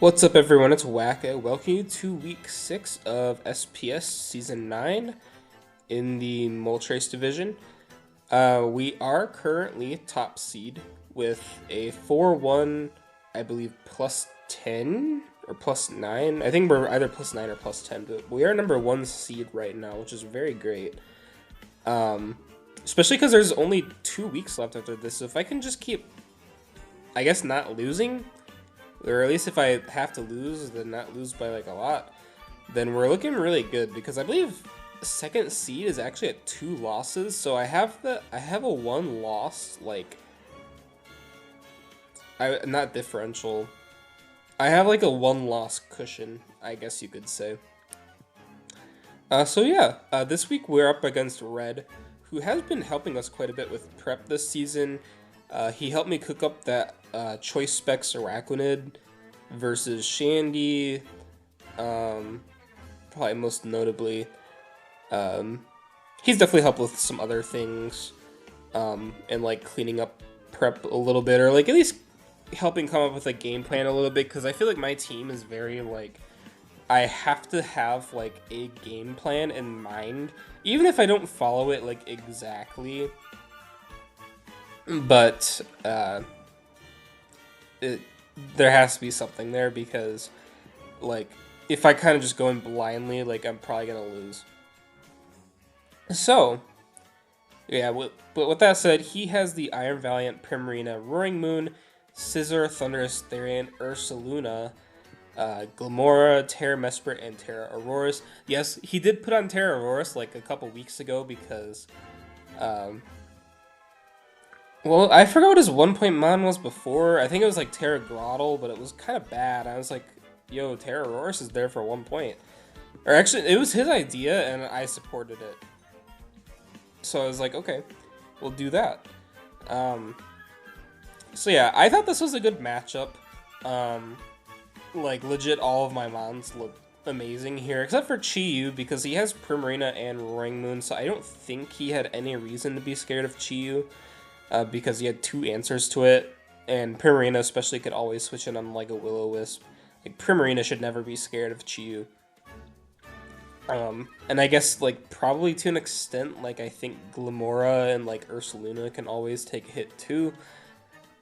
What's up, everyone? It's Wacko. Welcome you to week 6 of SPS Season 9 in the Moltres division. We are currently top seed with a 4-1, I believe, plus 10 or plus 9. I think we're either plus 9 or plus 10, but we are number 1 seed right now, which is very great. Especially because there's only 2 weeks left after this, so if I can just keep, I guess, not losing, or at least if I have to lose, then not lose by like a lot, then we're looking really good because I believe second seed is actually at 2 losses. So I have a 1 loss, like, not differential. I have like a 1 loss cushion, I guess you could say. So yeah, this week we're up against Red, who has been helping us quite a bit with prep this season. He helped me cook up that Choice Specs Araquanid versus Shandy, probably most notably. He's definitely helped with some other things, and like cleaning up prep a little bit, or like at least helping come up with a game plan a little bit, because I feel like my team is very like, I have to have like a game plan in mind, even if I don't follow it like exactly. But there has to be something there, because like if I kind of just go in blindly, like I'm probably gonna lose. So yeah, but with that said, he has the Iron Valiant, Primarina, Roaring Moon, Scissor, Thunderous Therian, Ursaluna, Glamora, Terra Mesprit, and Terra Aurorus. Yes, he did put on Terra Aurorus like a couple weeks ago because, well, I forgot what his 1-point mon was before. I think it was like Terra Grottle, but it was kind of bad. I was like, yo, Terra Aurorus is there for 1 point. Or actually, it was his idea, and I supported it. So I was like, okay, we'll do that. So yeah, I thought this was a good matchup. Like, legit, all of my mons look amazing here, except for Chi-Yu, because he has Primarina and Roaring Moon, so I don't think he had any reason to be scared of Chi-Yu, because he had 2 answers to it, and Primarina especially could always switch in on like a Will-O-Wisp. Like, Primarina should never be scared of Chi-Yu. And I guess, like, probably to an extent, like, I think Glamora and, like, Ursaluna can always take a hit, too.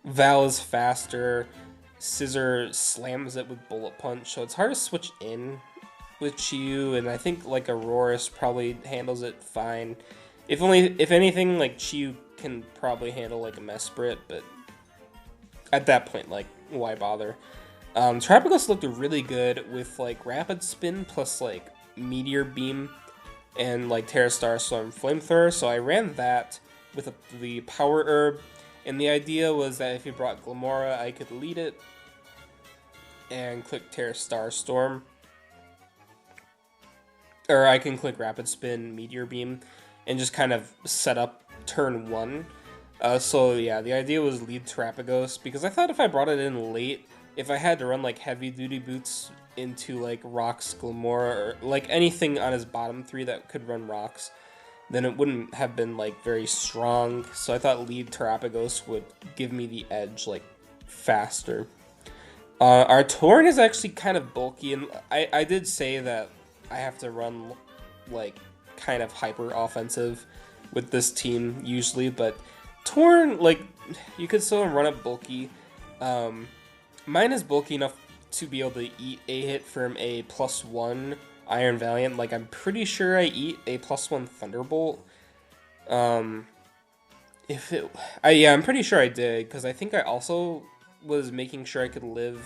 Val is faster. Scissor slams it with Bullet Punch, so it's hard to switch in with Chi-Yu, and I think, like, Aurorus probably handles it fine. If anything, like, Chi-Yu can probably handle, like, a Mesprit, but at that point, like, why bother? Trapagos looked really good with, like, Rapid Spin plus, like, Meteor Beam and like Terra Star Storm Flamethrower, so I ran that with the Power Herb, and the idea was that if you brought Glamora, I could lead it and click Terra Star Storm, or I can click Rapid Spin, Meteor Beam, and just kind of set up turn 1. So yeah, the idea was lead Trapagos, because I thought if I brought it in late, if I had to run like heavy duty boots into like Rocks, Glamora, or like anything on his bottom 3 that could run Rocks, then it wouldn't have been like very strong. So I thought lead Terrapagos would give me the edge like faster. Our Torn is actually kind of bulky, and I did say that I have to run like kind of hyper offensive with this team usually, but Torn, like, you could still run it bulky. Mine is bulky enough to be able to eat a hit from a +1 Iron Valiant. Like, I'm pretty sure I eat a +1 Thunderbolt. Yeah, I'm pretty sure I did, because I think I also was making sure I could live,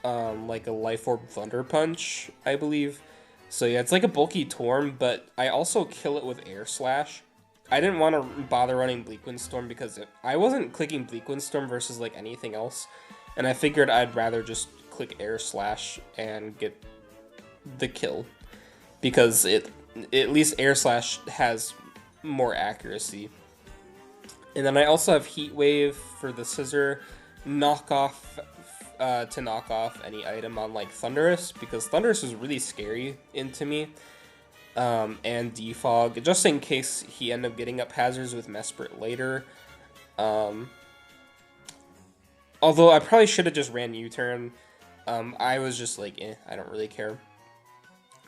like a Life Orb Thunder Punch, I believe. So yeah, it's like a bulky Torm, but I also kill it with Air Slash. I didn't want to bother running Bleak Windstorm because I wasn't clicking Bleak Windstorm versus like anything else, and I figured I'd rather just click Air Slash and get the kill, because at least Air Slash has more accuracy. And then I also have Heat Wave for the Scissor, knock off to knock off any item on like Thunderous, because Thunderous is really scary into me. And Defog, just in case he end up getting up hazards with Mesprit later. Although I probably should have just ran U-turn, I was just like, I don't really care.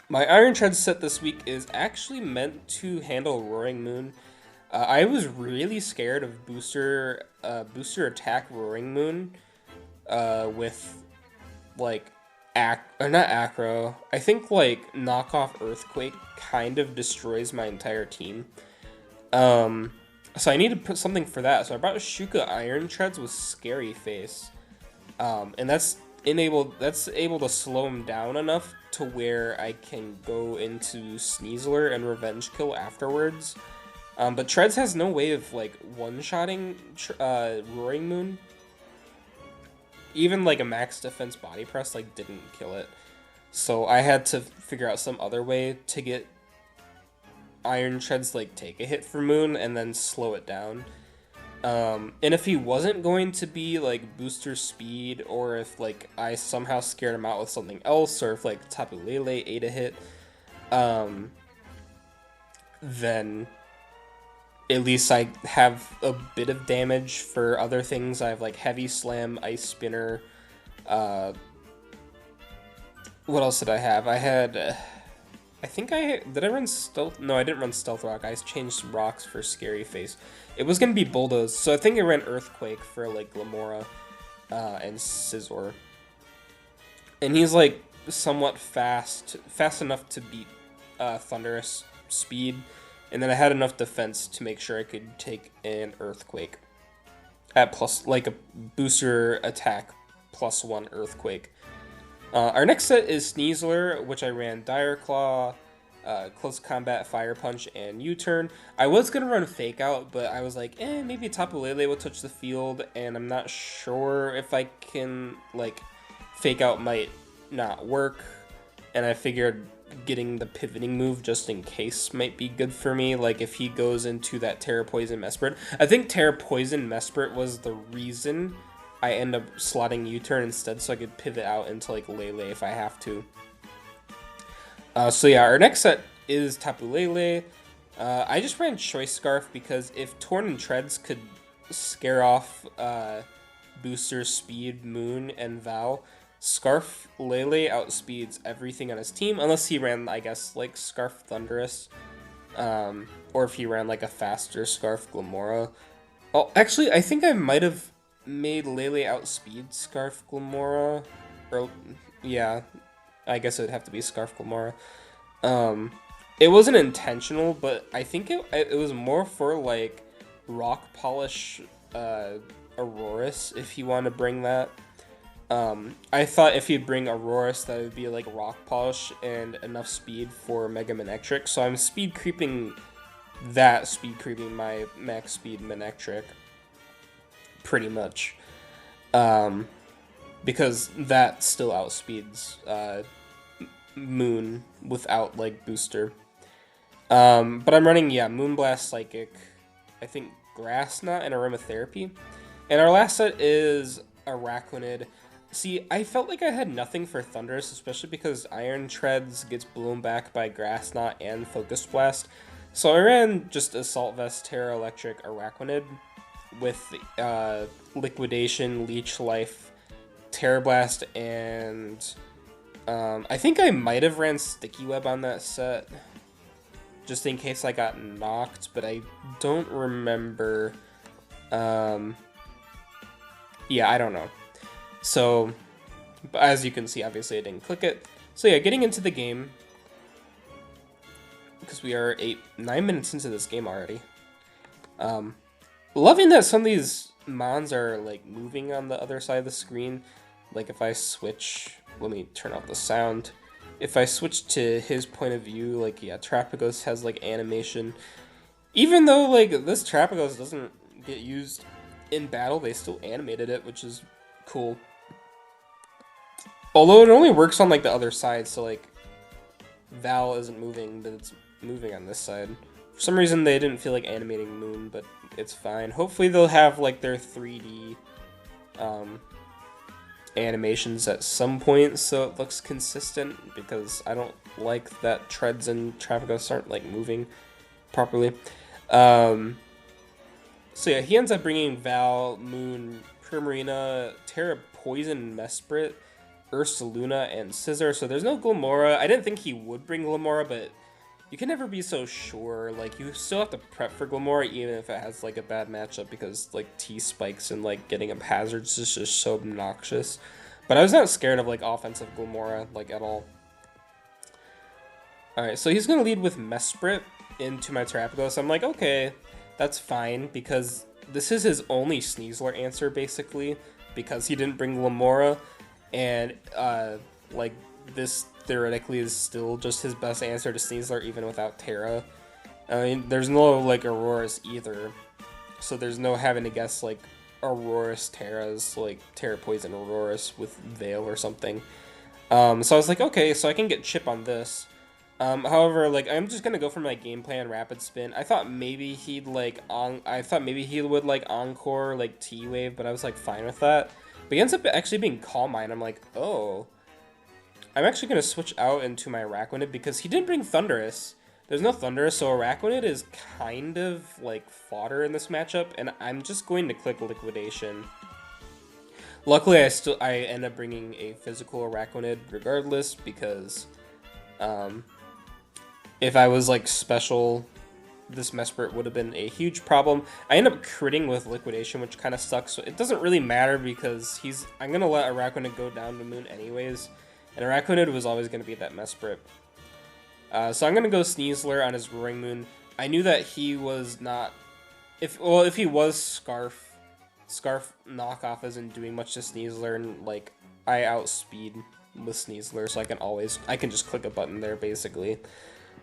My Iron Tread set this week is actually meant to handle Roaring Moon. I was really scared of booster attack Roaring Moon with like or not Acro. I think like knockoff Earthquake kind of destroys my entire team. Um, so I need to put something for that. So I brought Shuka Iron Treads with Scary Face, and that's able to slow him down enough to where I can go into Sneasler and Revenge Kill afterwards. But Treads has no way of like one-shotting Roaring Moon. Even like a max defense body press like didn't kill it. So I had to figure out some other way to get Iron Treads like take a hit for Moon and then slow it down. And if he wasn't going to be like booster speed, or if like I somehow scared him out with something else, or if like Tapu Lele ate a hit, then at least I have a bit of damage for other things. I have like Heavy Slam, Ice Spinner. What else did I have? I had. I think did I run Stealth? No, I didn't run Stealth Rock. I changed some rocks for Scary Face. It was gonna be Bulldoze, so I think I ran Earthquake for like Glamora and Scizor. And he's like somewhat fast enough to beat Thunderous speed, and then I had enough defense to make sure I could take an Earthquake at plus like a booster attack +1 Earthquake. Our next set is Sneasler, which I ran Dire Claw, Close Combat, Fire Punch, and U-Turn. I was going to run Fake Out, but I was like, maybe Tapu Lele will touch the field, and I'm not sure if I can, like, Fake Out might not work, and I figured getting the pivoting move just in case might be good for me, like if he goes into that Terra Poison Mesprit. I think Terra Poison Mesprit was the reason I end up slotting U-Turn instead, so I could pivot out into like Lele if I have to. So yeah, our next set is Tapu Lele. I just ran Choice Scarf because if Torn and Treads could scare off Booster, Speed, Moon, and Val, Scarf Lele outspeeds everything on his team, unless he ran, I guess, like Scarf Thunderous, or if he ran like a faster Scarf Glamora. Oh, actually, I think I might have made Lele outspeed Scarf Glamora, or yeah, I guess it would have to be Scarf Glamora. It wasn't intentional, but I think it was more for like Rock Polish Aurorus if you want to bring that. I thought if you bring Aurorus, that would be like Rock Polish and enough speed for Mega Manectric. So I'm speed creeping my max speed Manectric. Pretty much. Because that still outspeeds Moon without like booster. But I'm running, Moonblast, Psychic, I think Grass Knot, and Aromatherapy. And our last set is Araquanid. See, I felt like I had nothing for Thunderous, especially because Iron Treads gets blown back by Grass Knot and Focus Blast. So I ran just Assault Vest, Terra Electric, Araquanid with Liquidation, Leech Life, Terra Blast, and I think I might have ran Sticky Web on that set, just in case I got knocked, but I don't remember. Yeah, I don't know. So, as you can see, obviously I didn't click it. So yeah, getting into the game, because we are 9 minutes into this game already. Loving that some of these mons are like moving on the other side of the screen. Like if I switch, let me turn off the sound. If I switch to his point of view, like Trapagos has like animation. Even though like this Trapagos doesn't get used in battle, they still animated it, which is cool. Although it only works on like the other side, so like Val isn't moving, but it's moving on this side. For some reason they didn't feel like animating Moon, but it's fine. Hopefully they'll have like their 3D animations at some point so it looks consistent, because I don't like that Treads and Trapagos aren't like moving properly. So yeah, he ends up bringing Val, Moon, Primarina, Terra Poison, Mesprit, Ursaluna and Scissor, so there's no Glamora. I didn't think he would bring Glamora, but you can never be so sure. Like, you still have to prep for Glamora even if it has like a bad matchup, because like T spikes and like getting up hazards is just so obnoxious. But I was not scared of like offensive Glamora like at all. Alright, so he's gonna lead with Mesprit into my Terapagos. I'm like, okay, that's fine, because this is his only Sneasler answer basically, because he didn't bring Glamora, and like this theoretically is still just his best answer to Sneasler even without Terra. I mean, there's no like Auroras either, so there's no having to guess like Auroras Terras, like Terra Poison Auroras with Veil or something. So I was like, okay, so I can get Chip on this. However, like, I'm just gonna go for my game plan, Rapid Spin. I thought maybe he'd like I thought maybe he would like Encore, like T-Wave, but I was like fine with that. But he ends up actually being Calm Mind. I'm like, oh, I'm actually gonna switch out into my Araquanid because he didn't bring Thundurus. There's no Thundurus, so Araquanid is kind of like fodder in this matchup, and I'm just going to click Liquidation. Luckily, I end up bringing a physical Araquanid regardless, because if I was like special, this Mesprit would have been a huge problem. I end up critting with Liquidation, which kind of sucks. So it doesn't really matter because I'm gonna let Araquanid go down to Moon anyways, and Araquanid was always gonna be that Mesprit. So I'm gonna go Sneasler on his Roaring Moon. I knew that he was not, if he was Scarf knockoff isn't doing much to Sneasler, and like I outspeed with Sneasler, so I can just click a button there basically.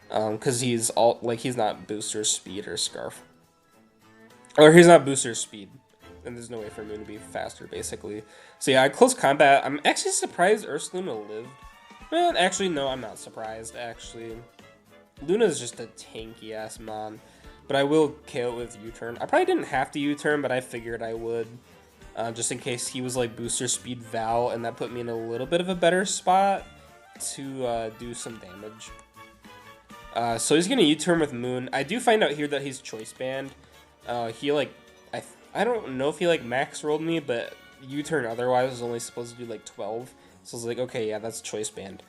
Because he's not booster speed or Scarf, or he's not booster speed, and there's no way for Moon to be faster basically. So yeah, close combat. I'm actually surprised Ursaluna lived. Man, actually no, I'm not surprised. Actually, Luna's just a tanky ass mon, but I will KO it with U-turn. I probably didn't have to U-turn, but I figured I would, just in case he was like booster speed Val, and that put me in a little bit of a better spot to do some damage. So he's gonna U-turn with Moon. I do find out here that he's Choice Band. He like, I don't know if he like max rolled me, but U-turn otherwise was only supposed to do like 12. So I was like, okay, yeah, that's Choice Band.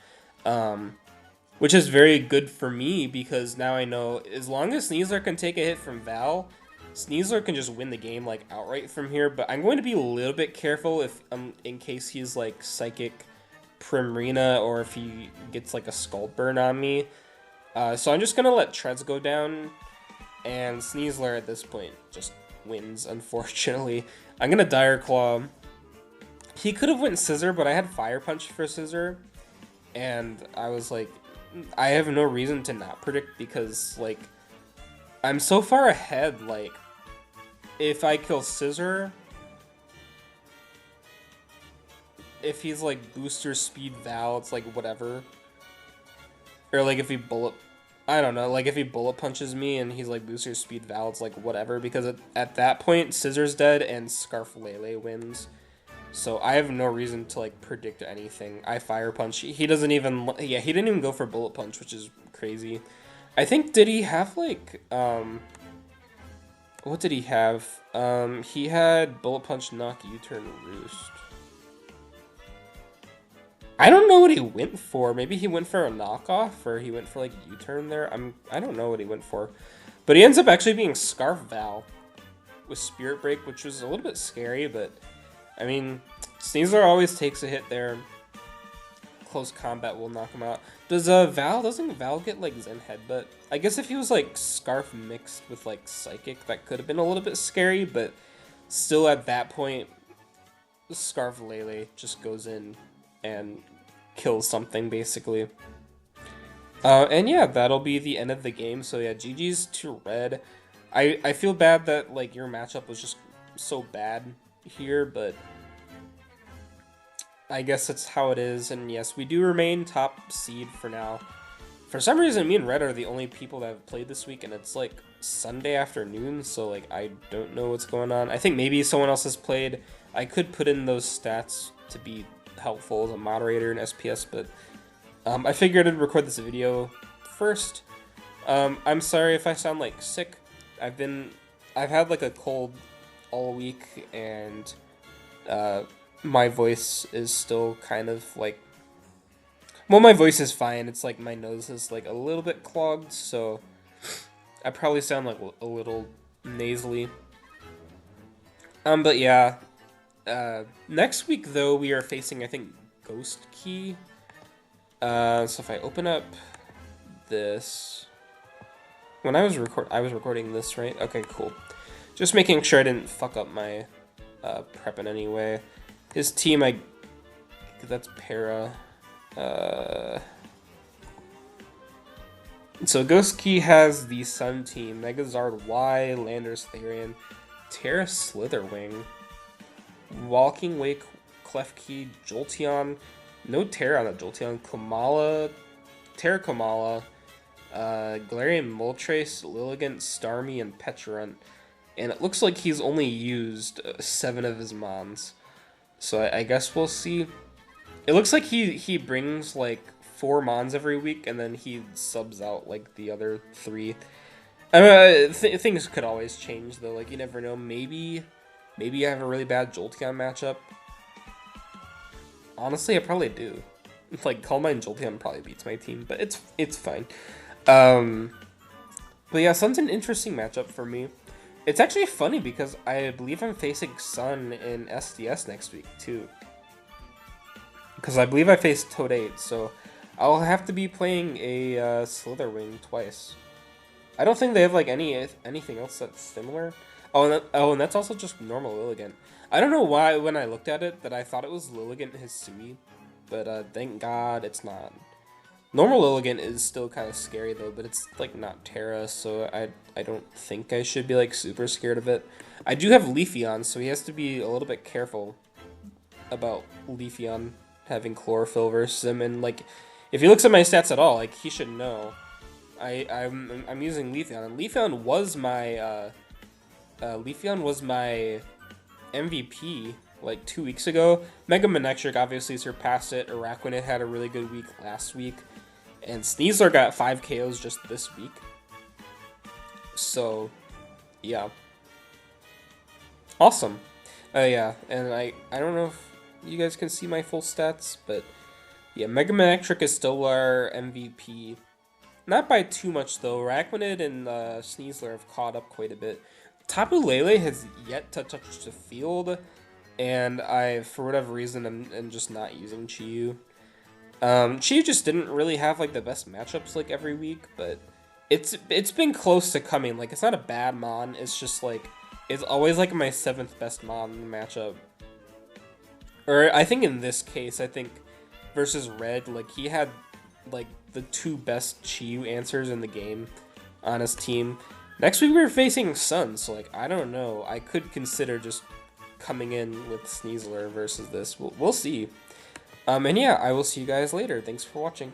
Which is very good for me, because now I know as long as Sneasler can take a hit from Val, Sneasler can just win the game like outright from here. But I'm going to be a little bit careful if in case he's like Psychic Primarina, or if he gets like a Scald Burn on me. So I'm just gonna let Treads go down, and Sneasler at this point just wins, unfortunately. I'm gonna Dire Claw. He could have went Scissor, but I had Fire Punch for Scissor, and I was like, I have no reason to not predict, because like I'm so far ahead. Like, if I kill Scissor, if he's like booster speed Val, it's like whatever. Or like if he I don't know, like if he bullet punches me and he's like booster speed Val, it's like whatever, because at that point Scissor's dead and Scarf Lele wins. So I have no reason to like predict anything. I Fire Punch. He doesn't even, yeah, he didn't even go for Bullet Punch, which is crazy. I think, did he have like what did he have? He had Bullet Punch, Knock, U-turn, Roost. I don't know what he went for. Maybe he went for a knockoff, or he went for like U-turn there. I don't know what he went for. But he ends up actually being Scarf Val with Spirit Break, which was a little bit scary, but I mean, Sneasler always takes a hit there. Close combat will knock him out. Doesn't Val get like Zen Headbutt? I guess if he was like Scarf mixed with like Psychic, that could have been a little bit scary, but still at that point, Scarf Lele just goes in and kills something basically. And yeah, that'll be the end of the game. So yeah, GG's to Red. I feel bad that like your matchup was just so bad here, but I guess that's how it is. And yes, we do remain top seed for now. For some reason, me and Red are the only people that have played this week, and it's like Sunday afternoon, so like I don't know what's going on. I think maybe someone else has played. I could put in those stats to be helpful as a moderator in SPS, but I figured I'd record this video first. I'm sorry if I sound like sick. I've had like a cold all week, and my voice is still kind of like, well, my voice is fine. It's like my nose is like a little bit clogged, so I probably sound like a little nasally. But yeah. Next week though, we are facing, I think, Ghost Key. So if I open up this, I was recording this, right? Okay, cool. Just making sure I didn't fuck up my prep in any way. His team, that's Para. So Ghost Key has the Sun team: Megazard Y, Landers Therian, Terra Slitherwing, Walking Wake, Clef Key, Jolteon, no Terra on the Jolteon, Komala, Terra Komala, Galarian Moltres, Lilligant, Starmie, and Pecharunt. And it looks like he's only used 7 of his Mons. So I guess we'll see. It looks like he brings like 4 Mons every week, and then he subs out like the other 3. I mean, things could always change though. Like you never know. Maybe I have a really bad Jolteon matchup. Honestly, I probably do. Like Calmine Jolteon probably beats my team, but it's fine. But yeah, Sun's an interesting matchup for me. It's actually funny because I believe I'm facing Sun in SDS next week too. Because I believe I faced Toadate, so I'll have to be playing a Slitherwing twice. I don't think they have like anything else that's similar. And that's also just normal Lilligant. I don't know why when I looked at it that I thought it was Lilligant Hisui, but thank God it's not. Normal Lilligant is still kind of scary though, but it's like not Terra, so I don't think I should be like super scared of it. I do have Leafeon, so he has to be a little bit careful about Leafeon having Chlorophyll versus him, and like if he looks at my stats at all, like he should know. I'm using Leafeon, and Leafeon was my MVP like 2 weeks ago. Mega Manectric obviously surpassed it. Araquanid had a really good week last week, and Sneasler got 5 KOs just this week. So, yeah, awesome. Yeah, and I don't know if you guys can see my full stats, but yeah, Mega Manectric is still our MVP. Not by too much though. Araquanid and Sneasler have caught up quite a bit. Tapu Lele has yet to touch the field, and I, for whatever reason, am just not using Chi-Yu. Chi-Yu just didn't really have like the best matchups like every week, but it's been close to coming. Like it's not a bad Mon. It's just like it's always like my 7th best Mon matchup. Or I think in this case, I think versus Red, like he had like the 2 best Chi-Yu answers in the game on his team. Next week we're facing Sun, so like I don't know. I could consider just coming in with Sneasler versus this. We'll see. And yeah, I will see you guys later. Thanks for watching.